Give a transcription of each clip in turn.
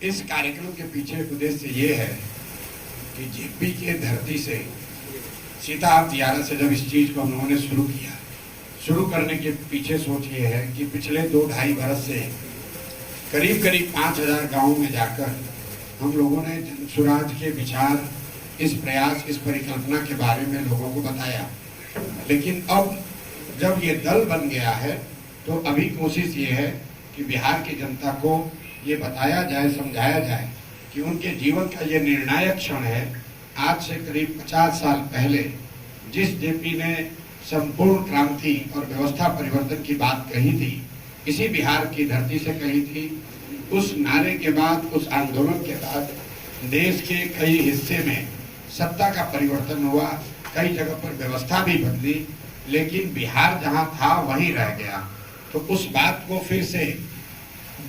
इस कार्यक्रम के पीछे उद्देश्य ये है कि जेपी के धरती से सीता दियारा से जब इस चीज को हम लोगों ने शुरू करने के पीछे सोच ये है कि पिछले 2-2.5 बरस से करीब करीब 5000 गांवों में जाकर हम लोगों ने जनसुराज के विचार, इस प्रयास, इस परिकल्पना के बारे में लोगों को बताया। लेकिन अब जब ये दल बन गया है तो अभी कोशिश ये है कि बिहार की जनता को ये बताया जाए, समझाया जाए कि उनके जीवन का ये निर्णायक क्षण है। आज से करीब 50 साल पहले जिस जेपी ने संपूर्ण क्रांति और व्यवस्था परिवर्तन की बात कही थी, इसी बिहार की धरती से कही थी। उस नारे के बाद, उस आंदोलन के बाद देश के कई हिस्से में सत्ता का परिवर्तन हुआ, कई जगह पर व्यवस्था भी बदली, लेकिन बिहार जहां था वहीं रह गया। तो उस बात को फिर से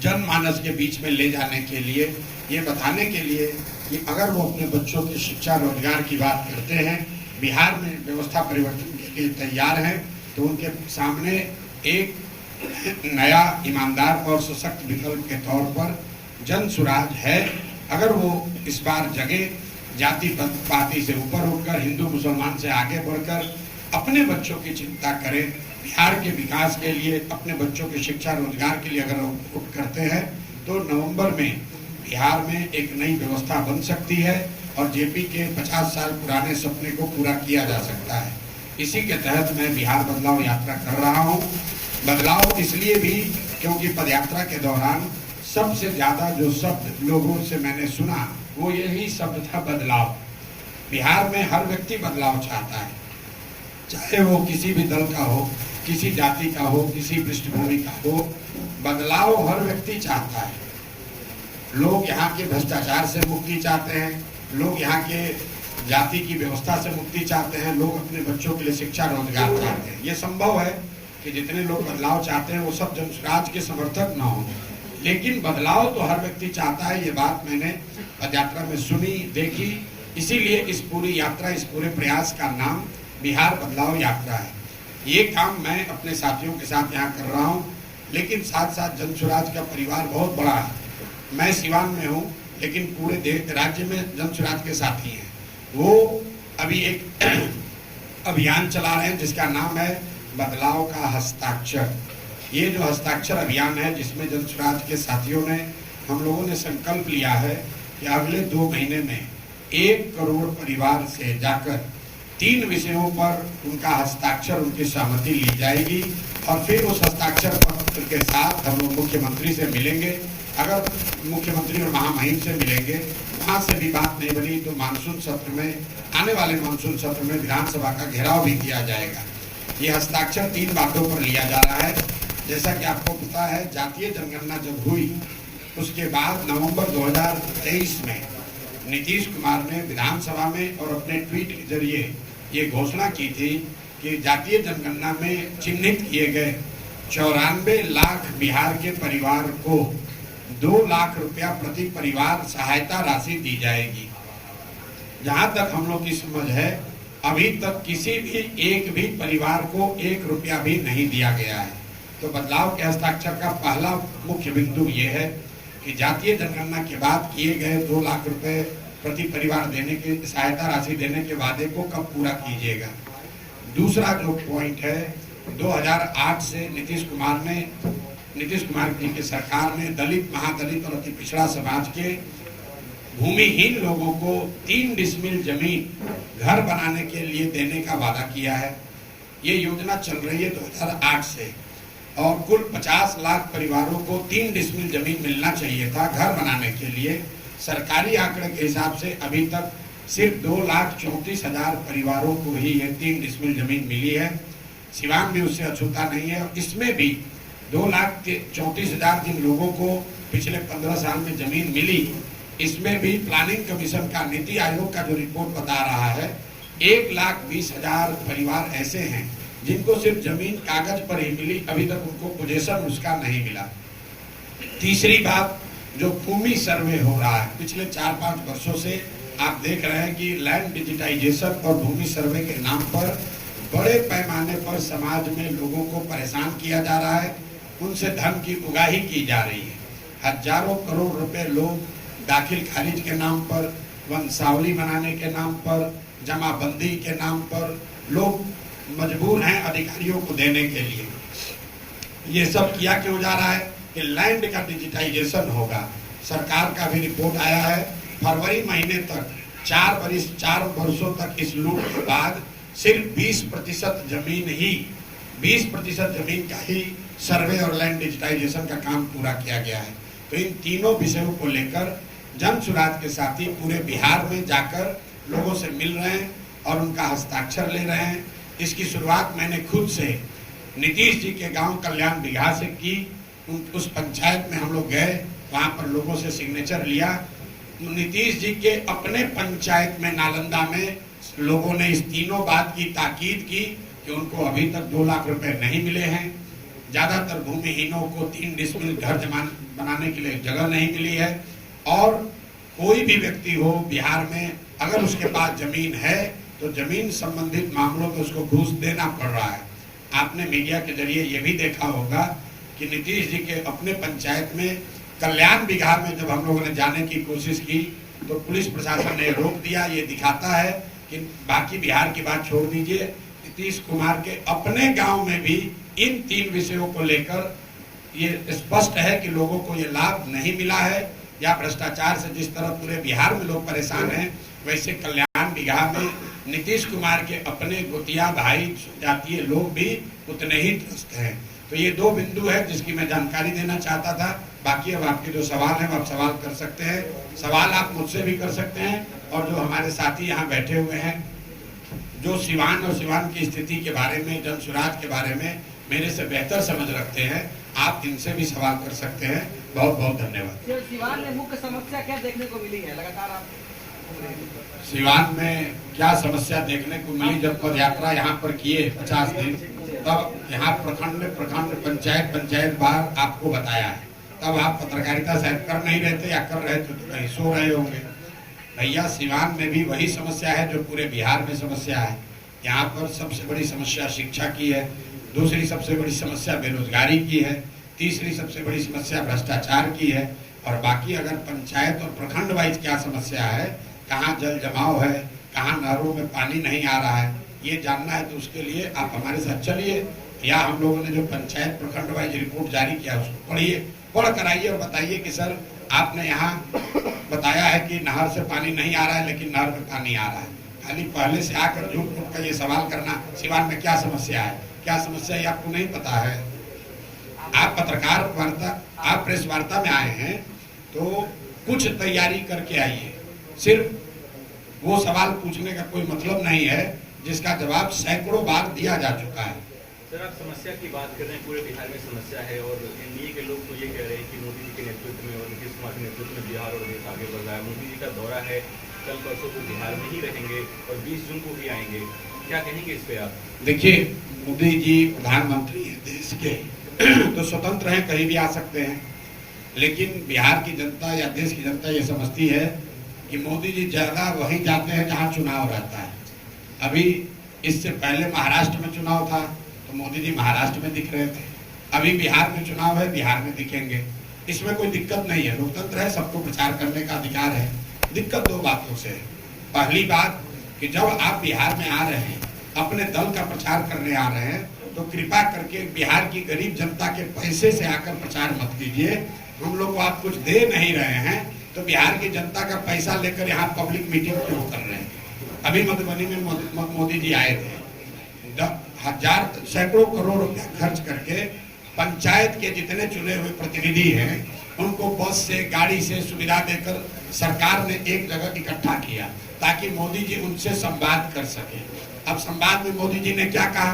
जनमानस के बीच में ले जाने के लिए, ये बताने के लिए कि अगर वो अपने बच्चों की शिक्षा, रोजगार की बात करते हैं, बिहार में व्यवस्था परिवर्तन के लिए तैयार हैं, तो उनके सामने एक नया, ईमानदार और सशक्त विकल्प के तौर पर जनसुराज है। अगर वो इस बार जगे, जाति पाति से ऊपर उठकर, हिंदू मुसलमान से आगे बढ़कर अपने बच्चों की चिंता करें, बिहार के विकास के लिए, अपने बच्चों की शिक्षा, रोजगार के लिए अगर उठ करते हैं, तो नवंबर में बिहार में एक नई व्यवस्था बन सकती है और जेपी के 50 साल पुराने सपने को पूरा किया जा सकता है। इसी के तहत मैं बिहार बदलाव यात्रा कर रहा हूँ। बदलाव इसलिए भी क्योंकि पदयात्रा के दौरान सबसे ज्यादा जो शब्द लोगों से मैंने सुना वो यही शब्द था, बदलाव। बिहार में हर व्यक्ति बदलाव चाहता है, चाहे वो किसी भी दल का हो, किसी जाति का हो, किसी पृष्ठभूमि का हो, बदलाव हर व्यक्ति चाहता है। लोग यहाँ के भ्रष्टाचार से मुक्ति चाहते हैं, लोग यहाँ के जाति की व्यवस्था से मुक्ति चाहते हैं, लोग अपने बच्चों के लिए शिक्षा, रोजगार चाहते हैं। ये संभव है कि जितने लोग बदलाव चाहते हैं वो सब जनसुराज के समर्थक ना हो, लेकिन बदलाव तो हर व्यक्ति चाहता है। ये बात मैंने पदयात्रा में सुनी, देखी, इसीलिए इस पूरी यात्रा, इस पूरे प्रयास का नाम बिहार बदलाव यात्रा है। ये काम मैं अपने साथियों के साथ यहाँ कर रहा हूँ, लेकिन साथ साथ जनसुराज का परिवार बहुत बड़ा है। मैं सिवान में हूँ, लेकिन पूरे राज्य में जनसुराज के साथी हैं। वो अभी एक अभियान चला रहे हैं जिसका नाम है बदलाव का हस्ताक्षर। ये जो हस्ताक्षर अभियान है, जिसमें जनसुराज के साथियों ने, हम लोगों ने संकल्प लिया है कि अगले 2 महीने में 1 करोड़ परिवार से जाकर 3 विषयों पर उनका हस्ताक्षर, उनकी सहमति ली जाएगी और फिर उस हस्ताक्षर पत्र के साथ हम लोग मुख्यमंत्री से मिलेंगे। अगर मुख्यमंत्री और महामहिम से मिलेंगे, वहाँ से भी बात नहीं बनी तो मानसून सत्र में, आने वाले मानसून सत्र में विधानसभा का घेराव भी किया जाएगा। ये हस्ताक्षर 3 बातों पर लिया जा रहा है। जैसा कि आपको पता है, जातीय जनगणना जब हुई उसके बाद नवंबर 2023 में नीतीश कुमार ने विधानसभा में और अपने ट्वीट के जरिए ये घोषणा की थी कि जातीय जनगणना में चिन्हित किए गए 94 लाख बिहार के परिवार को 2 लाख रुपया प्रति परिवार सहायता राशि दी जाएगी। जहां तक हम लोग की समझ है, अभी तक किसी भी एक भी परिवार को 1 रुपया भी नहीं दिया गया है। तो बदलाव के हस्ताक्षर का पहला मुख्य बिंदु ये है कि जातीय जनगणना के बाद किए गए 2 लाख रुपए प्रति परिवार देने की, सहायता राशि देने के वादे को कब पूरा कीजिएगा। दूसरा जो पॉइंट है, 2008 से नीतीश कुमार जी की सरकार ने दलित, महादलित और अति पिछड़ा समाज के भूमिहीन लोगों को 3 डिसमिल जमीन घर बनाने के लिए देने का वादा किया है। ये योजना चल रही है 2008 से और कुल 50 लाख परिवारों को 3 डिसमिल जमीन मिलना चाहिए था घर बनाने के लिए। सरकारी आंकड़े के हिसाब से अभी तक सिर्फ 2,34,000 परिवारों को ही ये 3 डिसमिल जमीन मिली है। सिवान भी उससे अछूता नहीं है। इसमें भी 2,34,000 जिन लोगों को पिछले 15 साल में जमीन मिली, इसमें भी प्लानिंग कमीशन का, नीति आयोग का जो रिपोर्ट बता रहा है, 1,20,000 परिवार ऐसे हैं जिनको सिर्फ जमीन कागज पर ही मिली, अभी तक उनको पोजेशन उसका नहीं मिला। तीसरी बात, जो भूमि सर्वे हो रहा है पिछले 4-5 वर्षों से, आप देख रहे हैं कि लैंड डिजिटाइजेशन और भूमि सर्वे के नाम पर बड़े पैमाने पर समाज में लोगों को परेशान किया जा रहा है। उनसे धन की उगाही की जा रही है। हजारों करोड़ रुपए लोग दाखिल खारिज के नाम पर, वंशावली बनाने के नाम पर, जमाबंदी के नाम पर लोग मजबूर हैं अधिकारियों को देने के लिए। ये सब किया क्यों जा रहा है कि लैंड का डिजिटाइजेशन होगा। सरकार का भी रिपोर्ट आया है, फरवरी महीने तक 4 वर्षों तक इस लूट के बाद सिर्फ 20% जमीन का ही सर्वे और लैंड डिजिटाइजेशन का काम पूरा किया गया है। तो इन तीनों विषयों को लेकर जन सुराज के साथी पूरे बिहार में जाकर लोगों से मिल रहे हैं और उनका हस्ताक्षर ले रहे हैं। इसकी शुरुआत मैंने खुद से नीतीश जी के गांव कल्याण बिघा से की। उस पंचायत में हम लोग गए, वहां पर लोगों से सिग्नेचर लिया। नीतीश जी के अपने पंचायत में नालंदा में लोगों ने इस तीनों बात की ताकीद की कि उनको अभी तक 2 लाख रुपए नहीं मिले हैं। ज्यादातर भूमिहीनों को 3 डिसमिल घर बनाने के लिए जगह नहीं मिली है। और कोई भी व्यक्ति हो बिहार में, अगर उसके पास जमीन है तो जमीन संबंधित मामलों में उसको घूस देना पड़ रहा है। आपने मीडिया के जरिए ये भी देखा होगा कि नीतीश जी के अपने पंचायत में कल्याण बिघा में जब हम लोगों ने जाने की कोशिश की तो पुलिस प्रशासन ने रोक दिया। ये दिखाता है कि बाकी बिहार की बात छोड़ दीजिए, नीतीश कुमार के अपने गांव में भी इन 3 विषयों को लेकर ये स्पष्ट है कि लोगों को ये लाभ नहीं मिला है, या भ्रष्टाचार से जिस तरह पूरे बिहार में लोग परेशान हैं, वैसे कल्याण बिघा में नीतीश कुमार के अपने गोतिया भाई जातीय लोग भी उतने ही त्रस्त हैं। तो ये 2 बिंदु है जिसकी मैं जानकारी देना चाहता था। बाकी अब आपके जो सवाल हैं आप सवाल कर सकते हैं। सवाल आप मुझसे भी कर सकते हैं, और जो हमारे साथी यहाँ बैठे हुए हैं जो सिवान और सिवान की स्थिति के बारे में, जन सुराज के बारे में मेरे से बेहतर समझ रखते हैं, आप इनसे भी सवाल कर सकते हैं। बहुत बहुत धन्यवाद। सिवान में मुख्य समस्या क्या देखने को मिली है? लगातार आप सिवान में क्या समस्या देखने को मिली? जब पद यात्रा यहाँ पर किए 50 दिन, तब यहाँ प्रखंड पंचायत बार आपको बताया है। तब आप पत्रकारिता शायद कर नहीं रहे थे, या कर रहे थे तो कहीं सो रहे होंगे। भैया, सिवान में भी वही समस्या है जो पूरे बिहार में समस्या है। यहाँ पर सबसे बड़ी समस्या शिक्षा की है, दूसरी सबसे बड़ी समस्या बेरोजगारी की है, तीसरी सबसे बड़ी समस्या भ्रष्टाचार की है, और बाकी अगर पंचायत और प्रखंड वाइज क्या समस्या है, कहाँ जल जमाव है, कहाँ नहरों में पानी नहीं आ रहा है, ये जानना है तो उसके लिए आप हमारे साथ चलिए, या हम लोगों ने जो पंचायत प्रखंड वाइज रिपोर्ट जारी किया उसको पढ़िए, पढ़ कर आइए और बताइए कि सर आपने यहाँ बताया है कि नहर से पानी नहीं आ रहा है, लेकिन नहर में पानी आ रहा है। खाली पहले से आकर झूठ मूठ का ये सवाल करना, सिवान में क्या समस्या है, क्या समस्या है आपको नहीं पता है। आप पत्रकार वार्ता, आप प्रेस वार्ता में आए हैं तो कुछ तैयारी करके आइए। सिर्फ वो सवाल पूछने का कोई मतलब नहीं है जिसका जवाब सैकड़ों बार दिया जा चुका है। सर, आप समस्या की बात कर रहे हैं, पूरे बिहार में समस्या है, और एनडीए के लोग तो ये कह रहे हैं कि मोदी जी के नेतृत्व में और नीतीश कुमार के नेतृत्व में बिहार और देश आगे बढ़ रहा है। मोदी जी का दौरा है, कल परसों को बिहार में ही रहेंगे और 20 जून को भी आएंगे, क्या कहेंगे इस पे आप? देखिए, मोदी जी प्रधानमंत्री है देश के तो स्वतंत्र हैं, कहीं भी आ सकते हैं। लेकिन बिहार की जनता या देश की जनता ये समझती है कि मोदी जी ज्यादा वहीं जाते हैं जहां चुनाव रहता है। अभी इससे पहले महाराष्ट्र में चुनाव था तो मोदी जी महाराष्ट्र में दिख रहे थे, अभी बिहार में चुनाव है, बिहार में दिखेंगे। इसमें कोई दिक्कत नहीं है, लोकतंत्र है, सबको प्रचार करने का अधिकार है। दिक्कत 2 बातों से है। पहली बात कि जब आप बिहार में आ रहे हैं, अपने दल का प्रचार करने आ रहे हैं, तो कृपा करके बिहार की गरीब जनता के पैसे से आकर प्रचार मत कीजिए। हम लोग को आप कुछ दे नहीं रहे हैं तो बिहार की जनता का पैसा लेकर यहाँ पब्लिक मीटिंग क्यों कर रहे हैं? अभी मधुबनी में मोदी जी आए थे, सैकड़ों करोड़ रुपया खर्च करके पंचायत के जितने चुने हुए प्रतिनिधि हैं उनको बस से, गाड़ी से सुविधा देकर सरकार ने एक जगह इकट्ठा किया ताकि मोदी जी उनसे संवाद कर सके। अब संवाद में मोदी जी ने क्या कहा?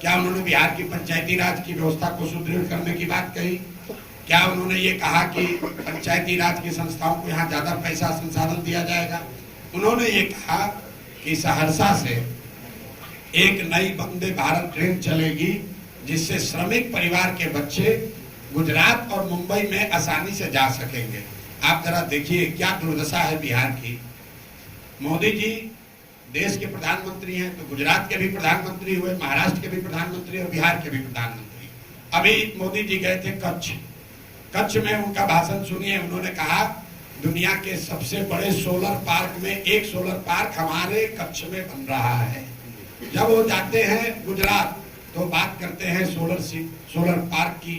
क्या उन्होंने बिहार की पंचायती राज की व्यवस्था को सुदृढ़ करने की बात कही? क्या उन्होंने ये कहा कि पंचायती राज की संस्थाओं को यहाँ ज्यादा पैसा संसाधन दिया जाएगा? उन्होंने ये कहा कि सहरसा से एक नई वंदे भारत ट्रेन चलेगी जिससे श्रमिक परिवार के बच्चे गुजरात और मुंबई में आसानी से जा सकेंगे। आप जरा देखिए क्या दुर्दशा है बिहार की। मोदी जी देश के प्रधानमंत्री हैं तो गुजरात के भी प्रधानमंत्री हुए, महाराष्ट्र के भी प्रधानमंत्री और बिहार के भी प्रधानमंत्री। अभी मोदी जी गए थे कच्छ। कच्छ में उनका भाषण सुनिए। उन्होंने कहा दुनिया के सबसे बड़े सोलर पार्क में एक सोलर पार्क हमारे कच्छ में बन रहा है। जब वो जाते हैं गुजरात तो बात करते हैं सोलर पार्क की,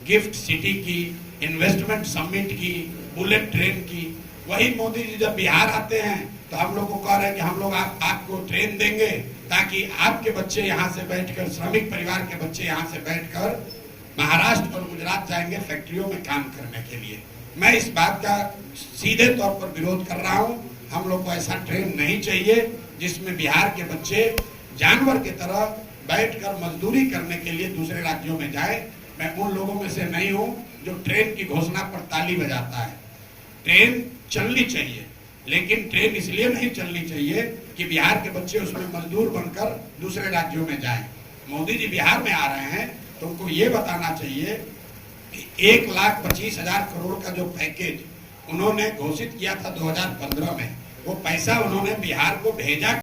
गिफ्ट सिटी की, इन्वेस्टमेंट समिट की, बुलेट ट्रेन की। वही मोदी जी जब बिहार आते हैं तो हम लोग को कह रहे हैं कि हम लोग आपको ट्रेन देंगे ताकि आपके बच्चे यहाँ से बैठकर, श्रमिक परिवार के बच्चे यहाँ से बैठकर महाराष्ट्र और गुजरात जाएंगे फैक्ट्रियों में काम करने के लिए। मैं इस बात का सीधे तौर पर विरोध कर रहा हूँ। हम लोग को ऐसा ट्रेन नहीं चाहिए जिसमें बिहार के बच्चे जानवर की तरह बैठकर मजदूरी करने के लिए दूसरे राज्यों में जाए। मैं उन लोगों में से नहीं हूं जो ट्रेन की घोषणा पर ताली बजाता है। ट्रेन चलनी चाहिए, लेकिन ट्रेन इसलिए नहीं चलनी चाहिए कि बिहार के बच्चे उसमें मजदूर बनकर दूसरे राज्यों में जाएं। मोदी जी बिहार में आ रहे हैं तो उनको ये बताना चाहिए कि 1,25,000 करोड़ का जो पैकेज उन्होंने घोषित किया था 2015 में, वो पैसा उन्होंने बिहार को भेजा